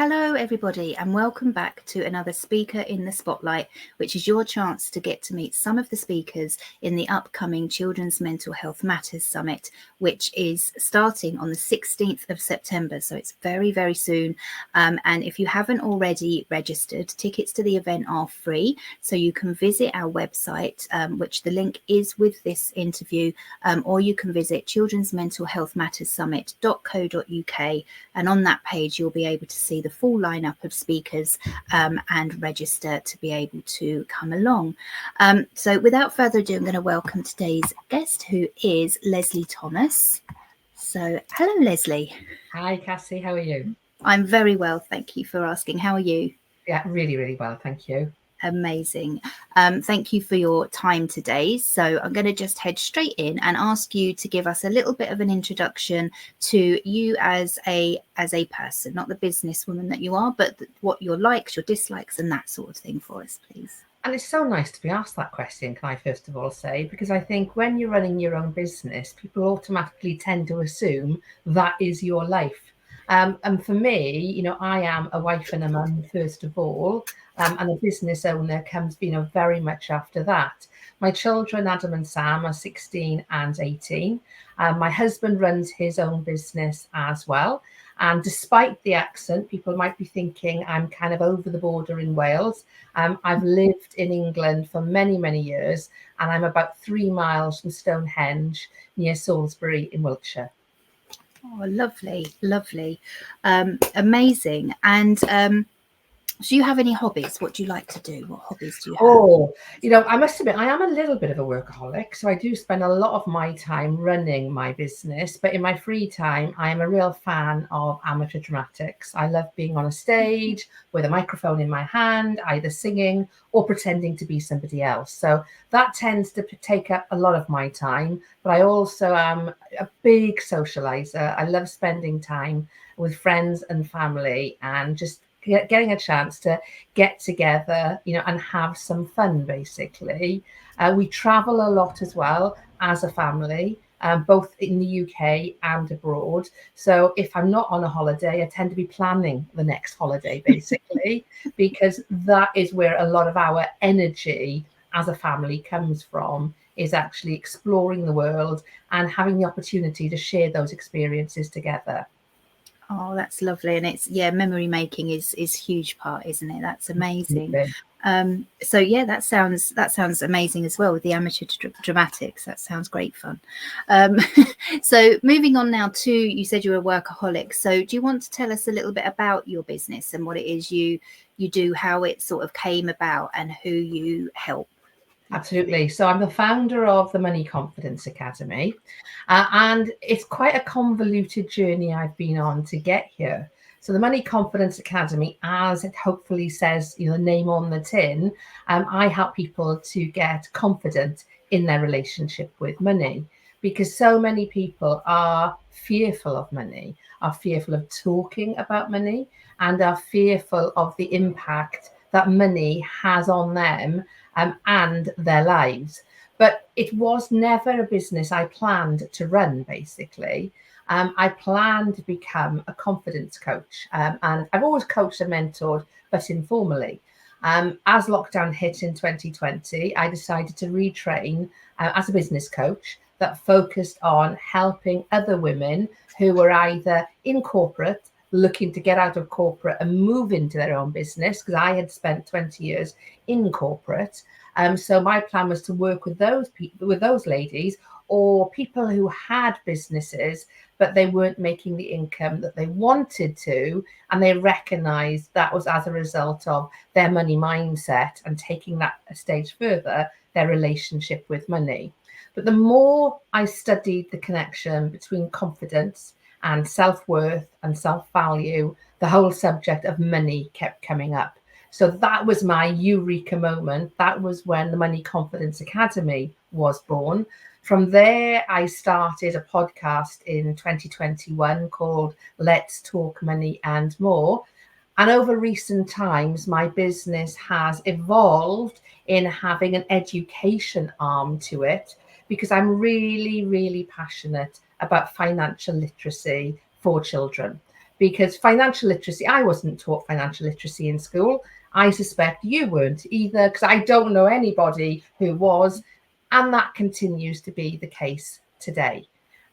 Hello everybody and welcome back to another Speaker in the Spotlight, which is your chance to get to meet some of the speakers in the upcoming Children's Mental Health Matters Summit, which is starting on the 16th of September. So it's very, very soon. And if you haven't already registered, tickets to the event are free. So you can visit our website, which the link is with this interview, or you can visit children'smentalhealthmatterssummit.co.uk. And on that page, you'll be able to see the full lineup of speakers and register to be able to come along. So without further ado, I'm going to welcome today's guest, who is Lesley Thomas. So hello, Lesley. Hi, Cassie. How are you? I'm very well. Thank you for asking. How are you? Yeah, really, really well. Thank you. Amazing. Thank you for your time today. So I'm going to just head straight in and ask you to give us a little bit of an introduction to you as a person, not the businesswoman that you are, but what your likes, your dislikes, and that sort of thing for us, please. And it's so nice to be asked that question, can I first of all say, because I think when you're running your own business, people automatically tend to assume that is your life. And for me, you know, I am a wife and a mum, first of all, and a business owner comes, you know, very much after that. My children, Adam and Sam, are 16 and 18. My husband runs his own business as well. And despite the accent, people might be thinking I'm kind of over the border in Wales. I've lived in England for many, many years, and I'm about 3 miles from Stonehenge near Salisbury in Wiltshire. Oh, lovely, lovely. Amazing. And do you have any hobbies? What do you like to do? What hobbies do you have? Oh, you know, I must admit, I am a little bit of a workaholic. So I do spend a lot of my time running my business. But in my free time, I am a real fan of amateur dramatics. I love being on a stage with a microphone in my hand, either singing or pretending to be somebody else. So that tends to take up a lot of my time. But I also am a big socializer. I love spending time with friends and family and just getting a chance to get together, you know, and have some fun, basically. We travel a lot as well as a family, both in the UK and abroad. So if I'm not on a holiday, I tend to be planning the next holiday, basically, because that is where a lot of our energy as a family comes from, is actually exploring the world and having the opportunity to share those experiences together. Oh, that's lovely. And it's, yeah, memory making is huge part, isn't it? That's amazing. So yeah, that sounds amazing as well with the amateur dramatics. That sounds great fun. So moving on now to, you said you're a workaholic. So do you want to tell us a little bit about your business and what it is you do, how it sort of came about and who you help? Absolutely. So I'm the founder of the Money Confidence Academy, and it's quite a convoluted journey I've been on to get here. So the Money Confidence Academy, as it hopefully says, you know, the name on the tin, I help people to get confident in their relationship with money, because so many people are fearful of money, are fearful of talking about money, and are fearful of the impact that money has on them and their lives. But it was never a business I planned to run, basically. I planned to become a confidence coach. And I've always coached and mentored, but informally. As lockdown hit in 2020, I decided to retrain as a business coach that focused on helping other women who were either in corporate, looking to get out of corporate and move into their own business, because I had spent 20 years in corporate. So my plan was to work with those people, with those ladies, or people who had businesses, but they weren't making the income that they wanted to. And they recognized that was as a result of their money mindset and taking that a stage further, their relationship with money. But the more I studied the connection between confidence and self-worth and self-value, the whole subject of money kept coming up. So that was my eureka moment. That was when the Money Confidence Academy was born. From there, I started a podcast in 2021 called Let's Talk Money and More. And over recent times, my business has evolved in having an education arm to it, because I'm really, really passionate about financial literacy for children. because financial literacy, I wasn't taught financial literacy in school. I suspect you weren't either, because I don't know anybody who was, and that continues to be the case today.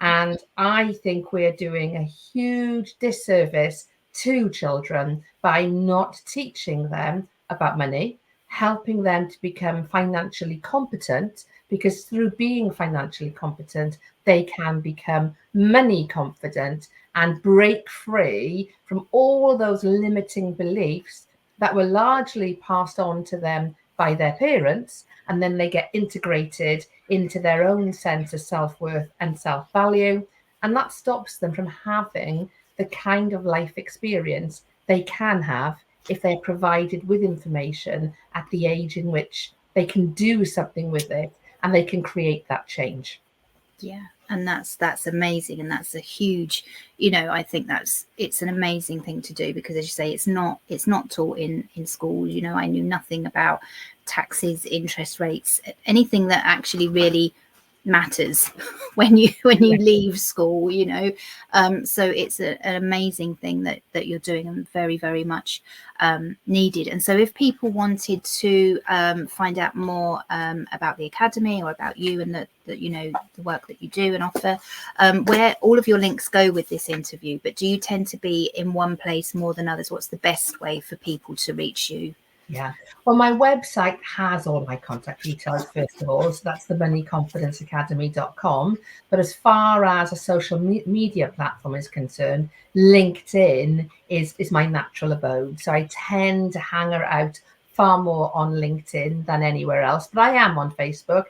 And I think we're doing a huge disservice to children by not teaching them about money, helping them to become financially competent, because through being financially competent, they can become money confident and break free from all those limiting beliefs that were largely passed on to them by their parents, and then they get integrated into their own sense of self-worth and self-value, and that stops them from having the kind of life experience they can have if they're provided with information at the age in which they can do something with it and they can create that change. Yeah, and that's amazing, and that's a huge, I think it's an amazing thing to do, because as you say, it's not taught in schools. I knew nothing about taxes, interest rates, anything that actually really matters when you leave school. So it's an amazing thing that you're doing, and very, very much needed. And so if people wanted to find out more about the academy, or about you and the work that you do and offer, where all of your links go with this interview, but do you tend to be in one place more than others? What's the best way for people to reach you? Yeah, well, my website has all my contact details, first of all, so that's themoneyconfidenceacademy.com. But as far as a social media platform is concerned, LinkedIn is my natural abode. So I tend to hang out far more on LinkedIn than anywhere else. But I am on Facebook,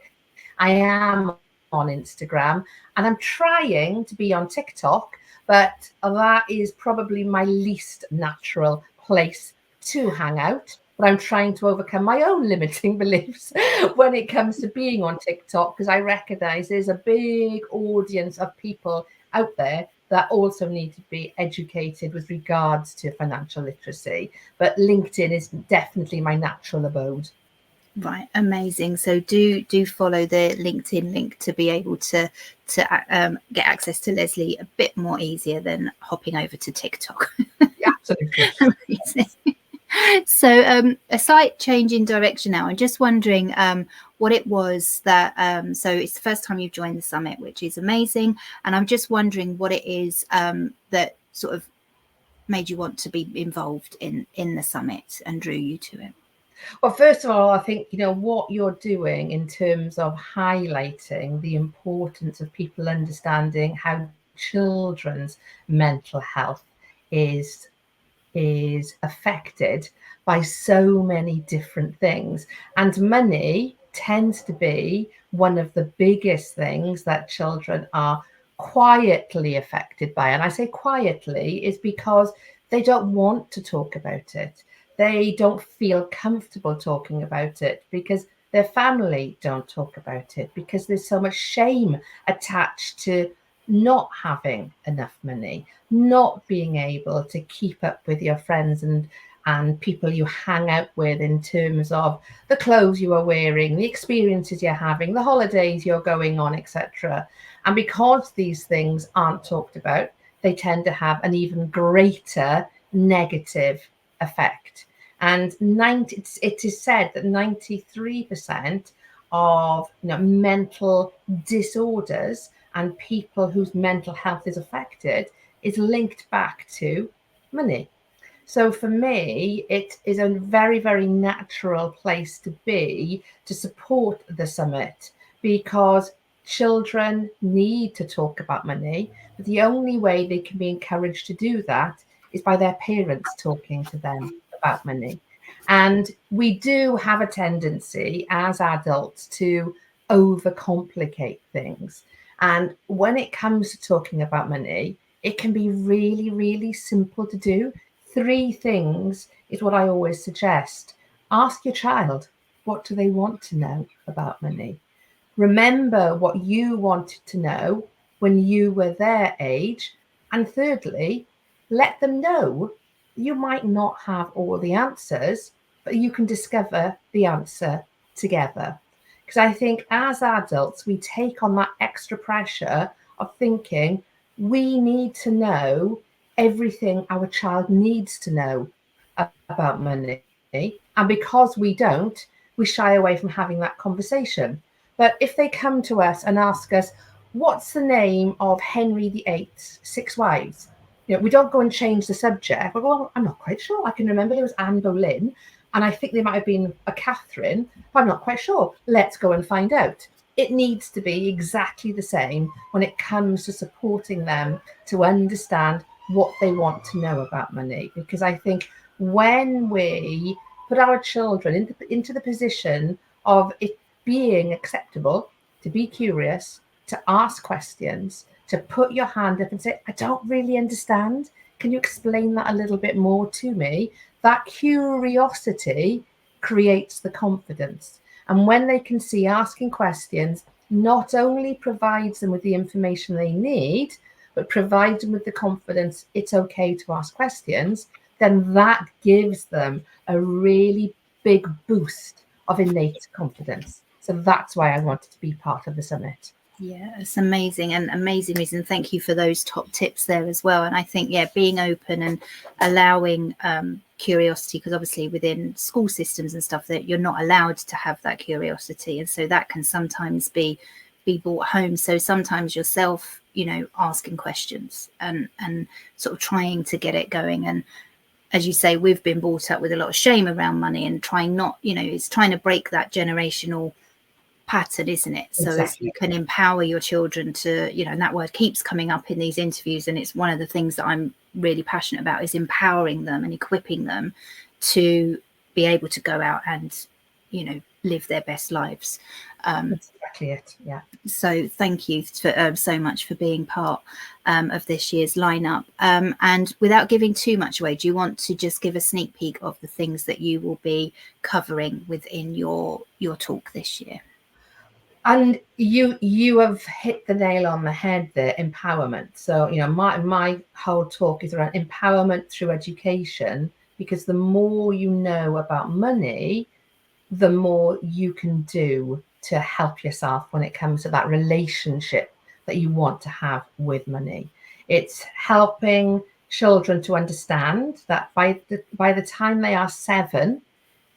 I am on Instagram, and I'm trying to be on TikTok, but that is probably my least natural place to hang out. But I'm trying to overcome my own limiting beliefs when it comes to being on TikTok, because I recognize there's a big audience of people out there that also need to be educated with regards to financial literacy. But LinkedIn is definitely my natural abode. Right, amazing. So do follow the LinkedIn link to be able to get access to Lesley a bit more easier than hopping over to TikTok. Yeah, absolutely. Amazing. So a slight change in direction now. I'm just wondering what it was that, so it's the first time you've joined the summit, which is amazing. And I'm just wondering what it is that sort of made you want to be involved in the summit and drew you to it. Well, first of all, I think, what you're doing in terms of highlighting the importance of people understanding how children's mental health is affected by so many different things. And money tends to be one of the biggest things that children are quietly affected by. And I say quietly is because they don't want to talk about it. They don't feel comfortable talking about it because their family don't talk about it, because there's so much shame attached to not having enough money, not being able to keep up with your friends and people you hang out with in terms of the clothes you are wearing, the experiences you're having, the holidays you're going on, etc. And because these things aren't talked about, they tend to have an even greater negative effect. And it is said that 93% of mental disorders and people whose mental health is affected is linked back to money. So for me, it is a very, very natural place to be to support the summit, because children need to talk about money, but the only way they can be encouraged to do that is by their parents talking to them about money. And we do have a tendency as adults to overcomplicate things. And when it comes to talking about money, it can be really, really simple to do. 3 things is what I always suggest. Ask your child, what do they want to know about money? Remember what you wanted to know when you were their age. And thirdly, let them know you might not have all the answers, but you can discover the answer together. Because I think as adults, we take on that extra pressure of thinking we need to know everything our child needs to know about money. And because we don't, we shy away from having that conversation. But if they come to us and ask us, what's the name of Henry VIII's 6 wives? We don't go and change the subject. We go, well, I'm not quite sure. I can remember there was Anne Boleyn, and I think there might have been a Catherine, but I'm not quite sure. Let's go and find out. It needs to be exactly the same when it comes to supporting them to understand what they want to know about money. Because I think when we put our children into the position of it being acceptable to be curious, to ask questions, to put your hand up and say, I don't really understand. Can you explain that a little bit more to me? That curiosity creates the confidence. And when they can see asking questions not only provides them with the information they need, but provides them with the confidence it's okay to ask questions, then that gives them a really big boost of innate confidence. So that's why I wanted to be part of the summit. Yeah, it's amazing, and amazing reason. Thank you for those top tips there as well. And I think, yeah, being open and allowing curiosity, because obviously within school systems and stuff that you're not allowed to have that curiosity, and so that can sometimes be brought home. So sometimes yourself, asking questions and sort of trying to get it going. And as you say, we've been brought up with a lot of shame around money, and trying not, it's trying to break that generational pattern, isn't it? So as you can empower your children to, and that word keeps coming up in these interviews, and it's one of the things that I'm really passionate about, is empowering them and equipping them to be able to go out and, live their best lives. That's exactly it. Yeah. So thank you for so much for being part of this year's lineup. And without giving too much away, do you want to just give a sneak peek of the things that you will be covering within your talk this year? And you have hit the nail on the head there, empowerment. So, my whole talk is around empowerment through education, because the more you know about money, the more you can do to help yourself when it comes to that relationship that you want to have with money. It's helping children to understand that by the time they are 7,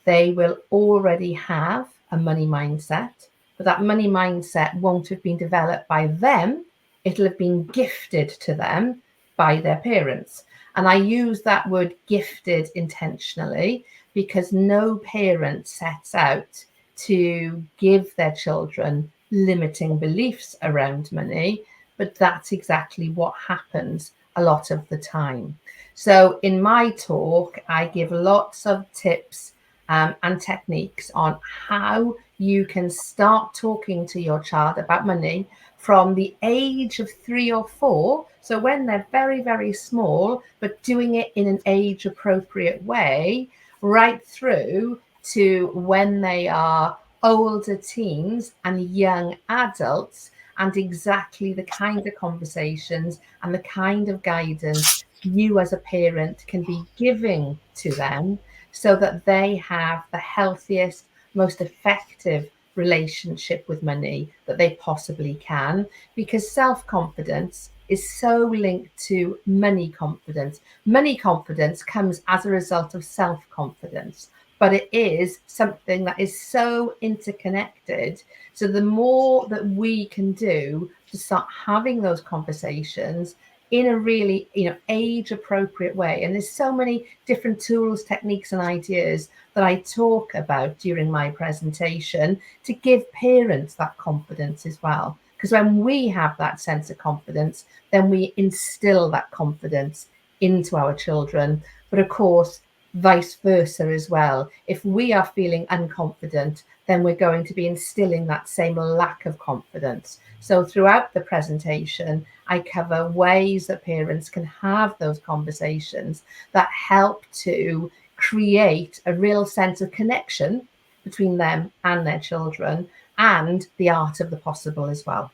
they will already have a money mindset. But that money mindset won't have been developed by them. It'll have been gifted to them by their parents. And I use that word gifted intentionally, because no parent sets out to give their children limiting beliefs around money, but that's exactly what happens a lot of the time. So in my talk, I give lots of tips and techniques on how you can start talking to your child about money from the age of 3 or 4. So when they're very, very small, but doing it in an age appropriate way, right through to when they are older teens and young adults, and exactly the kind of conversations and the kind of guidance you as a parent can be giving to them, so that they have the healthiest, most effective relationship with money that they possibly can. Because self-confidence is so linked to money confidence. Money confidence comes as a result of self-confidence, but it is something that is so interconnected. So the more that we can do to start having those conversations in a really, age appropriate way. And there's so many different tools, techniques, and ideas that I talk about during my presentation to give parents that confidence as well. Because when we have that sense of confidence, then we instill that confidence into our children. But of course, vice versa as well. If we are feeling unconfident, then we're going to be instilling that same lack of confidence. So throughout the presentation, I cover ways that parents can have those conversations that help to create a real sense of connection between them and their children, and the art of the possible as well.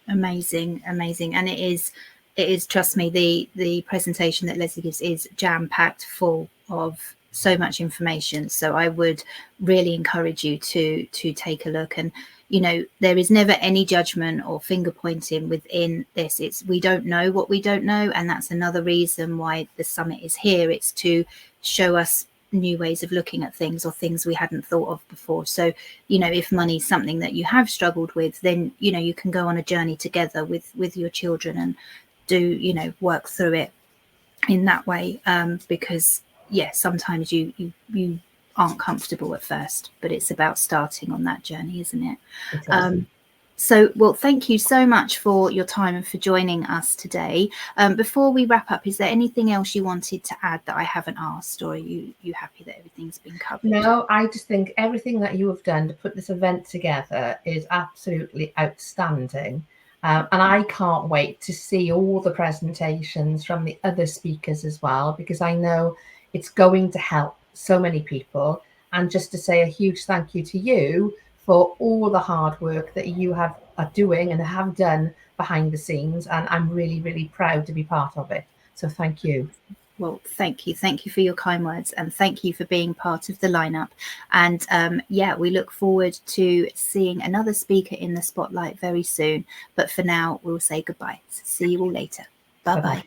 Amazing. And it is, trust me, the presentation that Lesley gives is jam-packed full of so much information. So I would really encourage you to take a look. And you know, there is never any judgment or finger pointing within this. We don't know what we don't know, and that's another reason why the summit is here. It's to show us new ways of looking at things, or things we hadn't thought of before. So, you know, if money is something that you have struggled with, then, you know, you can go on a journey together with your children and do, you know, work through it in that way, because sometimes you aren't comfortable at first, but it's about starting on that journey, isn't it? So, well, thank you so much for your time and for joining us today. Before we wrap up, is there anything else you wanted to add that I haven't asked, or are you happy that everything's been covered? No, I just think everything that you have done to put this event together is absolutely outstanding. And I can't wait to see all the presentations from the other speakers as well, because I know it's going to help so many people. And just to say a huge thank you to you for all the hard work that you are doing and have done behind the scenes. And I'm really, really proud to be part of it. So thank you. Well, thank you. Thank you for your kind words, and thank you for being part of the lineup. And we look forward to seeing another speaker in the spotlight very soon. But for now, we'll say goodbye. See you all later. Bye-bye.